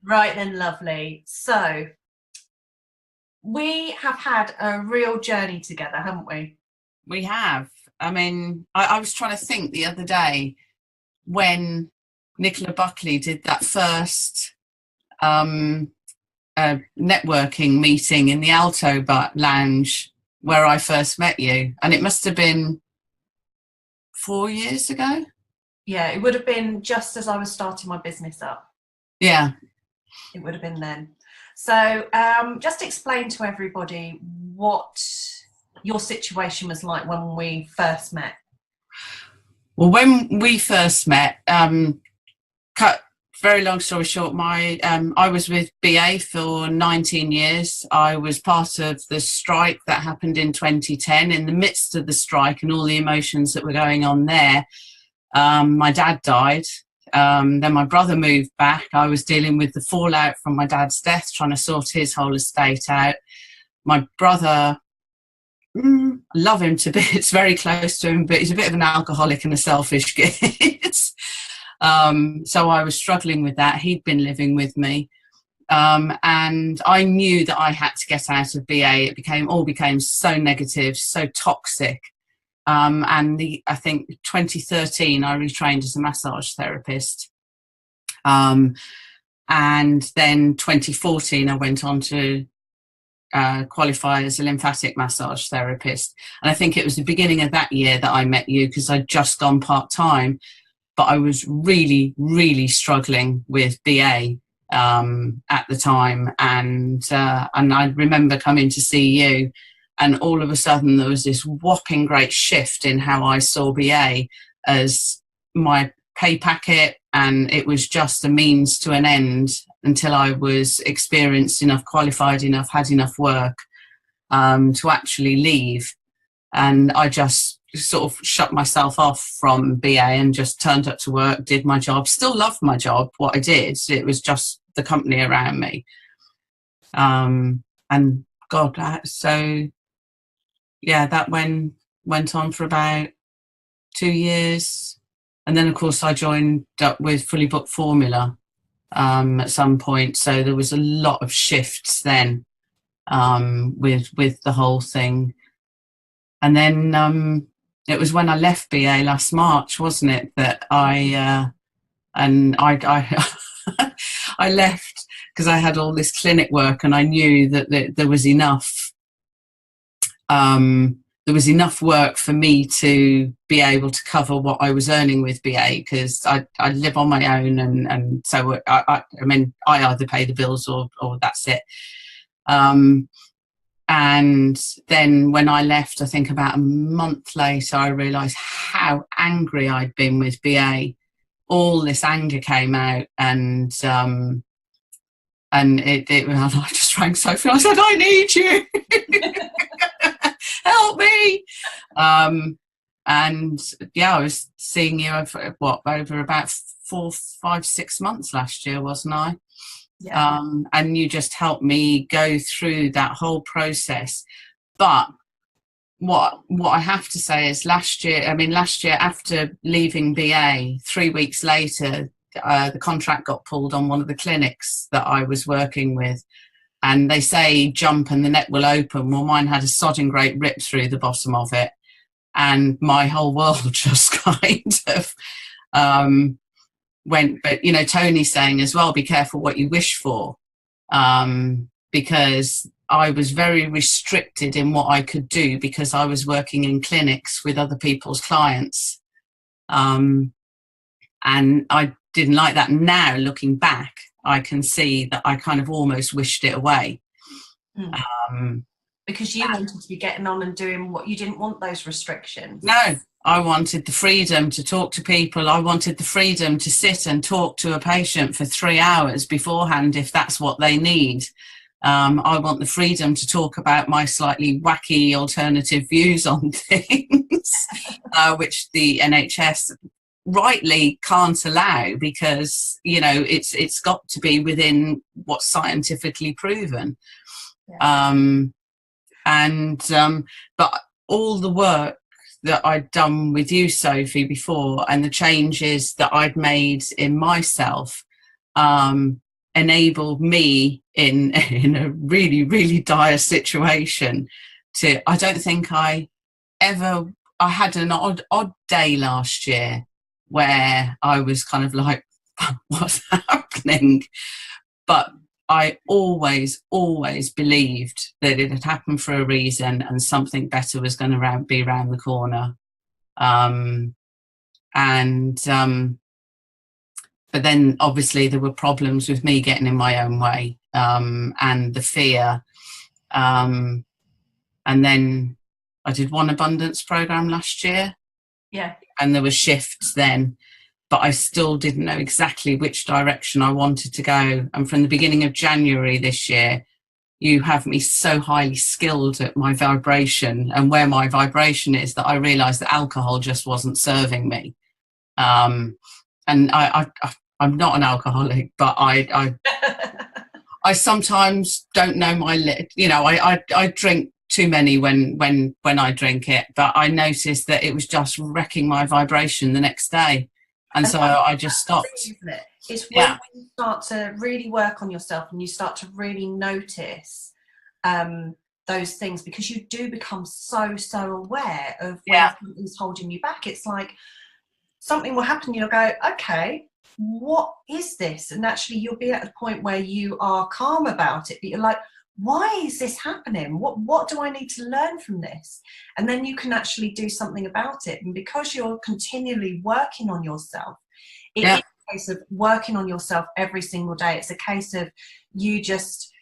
Right then, lovely. So we have had a real journey together, haven't we? We have. I mean, I was trying to think the other day when Nicola Buckley did that first networking meeting in the Alto Lounge where I first met you. And it must have been 4 years ago. Yeah, it would have been just as I was starting my business up. Yeah. It would have been then. So just explain to everybody what your situation was like when we first met. Well, when we first met, cut very long story short, I was with BA for 19 years. I was part of the strike that happened in 2010. In the midst of the strike and all the emotions that were going on there, my dad died. Then my brother moved back. I was dealing with the fallout from my dad's death, trying to sort his whole estate out. My brother, I love him to bits, very close to him, but he's a bit of an alcoholic and a selfish kid. So I was struggling with that. He'd been living with me. And I knew that I had to get out of BA. It all became so negative, so toxic. I think 2013, I retrained as a massage therapist. And then 2014, I went on to qualify as a lymphatic massage therapist. And I think it was the beginning of that year that I met you, because I'd just gone part-time, but I was really, really struggling with BA at the time. And I remember coming to see you, and all of a sudden there was this whopping great shift in how I saw BA as my pay packet, and it was just a means to an end until I was experienced enough, qualified enough, had enough work to actually leave. And I just sort of shut myself off from BA and just turned up to work, did my job, still loved my job, what I did. It was just the company around me. And God, so yeah, that went on for about 2 years. And then, of course, I joined up with Fully Booked Formula at some point. So there was a lot of shifts then with the whole thing. And then it was when I left BA last March, wasn't it, that I I left because I had all this clinic work, and I knew that there was enough. There was enough work for me to be able to cover what I was earning with BA, because I live on my own, and so I mean, I either pay the bills or that's it. And then when I left, I think about a month later, I realised how angry I'd been with BA. All this anger came out, and I just rang Sophie. I said, "I need you, help me!" And yeah, I was seeing you over about 4, 5, 6 months last year, wasn't I? Yeah. And you just helped me go through that whole process. But what I have to say is last year after leaving BA, 3 weeks later, the contract got pulled on one of the clinics that I was working with. And they say jump and the net will open. Well, mine had a sodding great rip through the bottom of it. And my whole world just kind of went. But, you know, Tony's saying as well, be careful what you wish for, because I was very restricted in what I could do, because I was working in clinics with other people's clients. And I didn't like that. Now, looking back, I can see that I kind of almost wished it away. Because you wanted to be getting on and doing what you didn't want those restrictions. No, I wanted the freedom to talk to people. I wanted the freedom to sit and talk to a patient for 3 hours beforehand if that's what they need. I want the freedom to talk about my slightly wacky alternative views on things, which the NHS rightly can't allow, because, you know, it's got to be within what's scientifically proven. Yeah. But all the work that I'd done with you, Sophie, before, and the changes that I'd made in myself, enabled me in a really, really dire situation to, I don't think I had an odd day last year where I was kind of like, what's happening? But I always believed that it had happened for a reason and something better was going to be around the corner. But then obviously there were problems with me getting in my own way, and the fear. And then I did one abundance program last year. Yeah. And there were shifts then, but I still didn't know exactly which direction I wanted to go. And from the beginning of January this year, you have me so highly skilled at my vibration and where my vibration is that I realised that alcohol just wasn't serving me. And I'm not an alcoholic, but I sometimes don't know I drink too many when I drink it, but I noticed that it was just wrecking my vibration the next day. And so I just stopped. Isn't it? It's when you start to really work on yourself and you start to really notice those things, because you do become so aware of when something's holding you back. It's like something will happen, you'll go, okay, what is this? And actually you'll be at a point where you are calm about it, but you're like, why is this happening? What do I need to learn from this? And then you can actually do something about it. And because you're continually working on yourself, it is a case of working on yourself every single day. It's a case of you just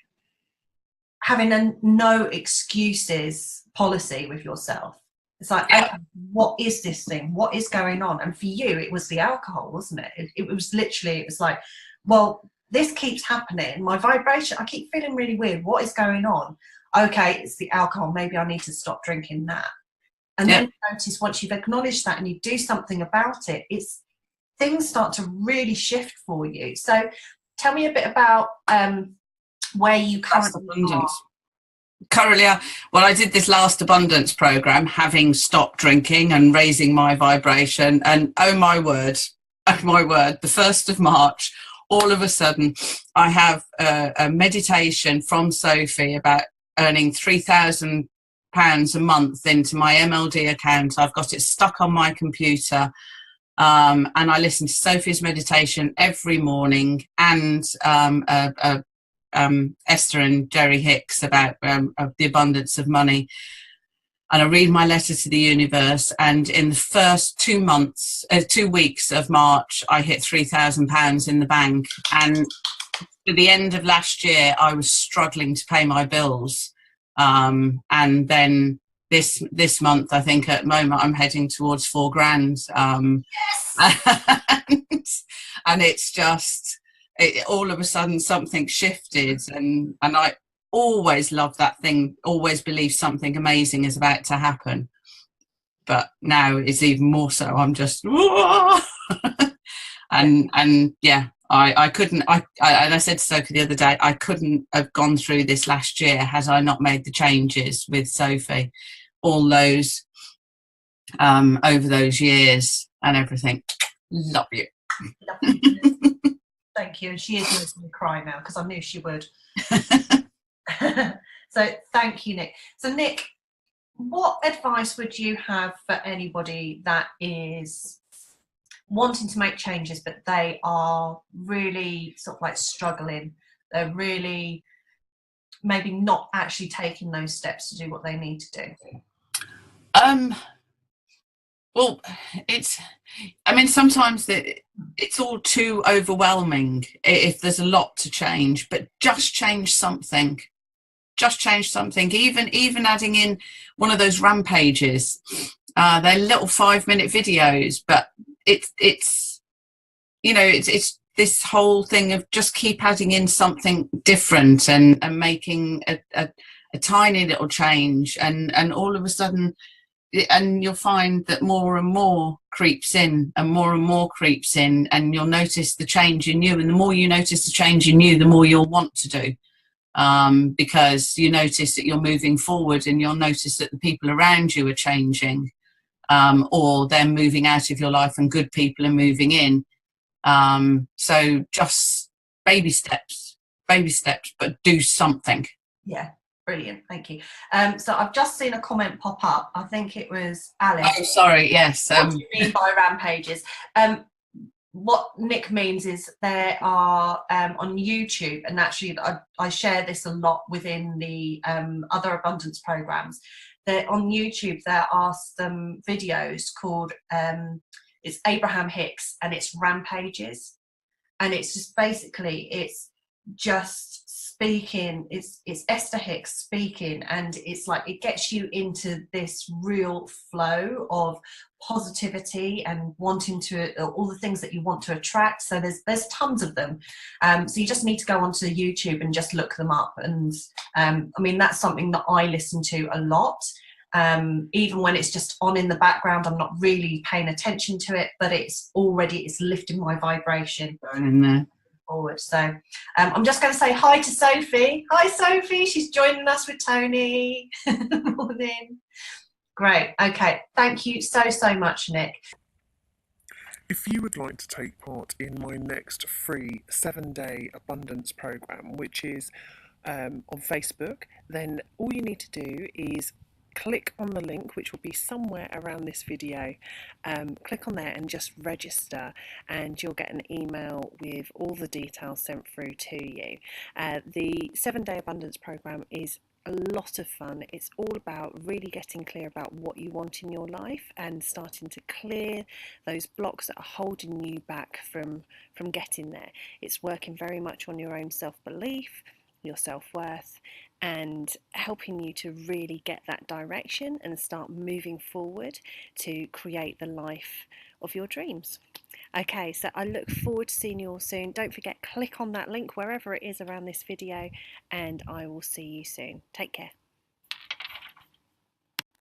having a no excuses policy with yourself. It's like, okay, what is this thing? What is going on? And for you, it was the alcohol, wasn't it? It was literally, it was like, well, this keeps happening. My vibration, I keep feeling really weird. What is going on? Okay, it's the alcohol. Maybe I need to stop drinking that. And then you notice once you've acknowledged that and you do something about it, things start to really shift for you. So tell me a bit about where you currently are. Currently, I did this last abundance program, having stopped drinking and raising my vibration. And oh my word, the 1st of March, all of a sudden, I have a meditation from Sophie about earning £3,000 a month into my MLD account. I've got it stuck on my computer. And I listen to Sophie's meditation every morning, and Esther and Jerry Hicks about the abundance of money. And I read my letter to the universe, and in the first 2 weeks of March, I hit £3,000 in the bank. And at the end of last year, I was struggling to pay my bills. And then this month, I think at the moment, I'm heading towards £4,000. And it's just, all of a sudden something shifted, and I always love that thing, always believe something amazing is about to happen, but now it's even more so. I'm just and yeah, I couldn't, and I said to Sophie the other day, I couldn't have gone through this last year had I not made the changes with Sophie, all those over those years and everything. Love you. Thank you. And she is making me cry now, because I knew she would. So thank you, Nick. So Nick, what advice would you have for anybody that is wanting to make changes, but they are really sort of like struggling? They're really maybe not actually taking those steps to do what they need to do. Well, sometimes it's all too overwhelming if there's a lot to change, but just change something. Even adding in one of those rampages. They're little 5-minute videos, but it's this whole thing of just keep adding in something different and making a tiny little change, and all of a sudden, and you'll find that more and more creeps in, and more creeps in, and you'll notice the change in you. And the more you notice the change in you, the more you'll want to do, because you notice that you're moving forward, and you'll notice that the people around you are changing, or they're moving out of your life and good people are moving in. So just baby steps, but do something. Yeah, brilliant. Thank you. So I've just seen a comment pop up. I think it was Oh, Alice. sorry. Yes. What do you mean by rampages? What Nick means is there are on YouTube, and actually I share this a lot within the other abundance programs. That on YouTube there are some videos called it's Abraham Hicks and it's rampages, and it's just basically it's just speaking, it's Esther Hicks speaking, and it's like it gets you into this real flow of positivity and wanting to all the things that you want to attract. So there's tons of them, so you just need to go onto YouTube and just look them up. And I mean, that's something that I listen to a lot. Even when it's just on in the background, I'm not really paying attention to it, but it's lifting my vibration in there. Forward. So I'm just going to say hi to Sophie. Hi Sophie, she's joining us with Tony. Morning. Great. Okay, thank you so much, Nick. If you would like to take part in my next free 7-day abundance program, which is on Facebook, then all you need to do is click on the link, which will be somewhere around this video. Click on there and just register, and you'll get an email with all the details sent through to you. The 7-day abundance program is a lot of fun. It's all about really getting clear about what you want in your life and starting to clear those blocks that are holding you back from getting there. It's working very much on your own self-belief, your self-worth, and helping you to really get that direction and start moving forward to create the life of your dreams. Okay, so I look forward to seeing you all soon. Don't forget, click on that link wherever it is around this video, and I will see you soon. Take care.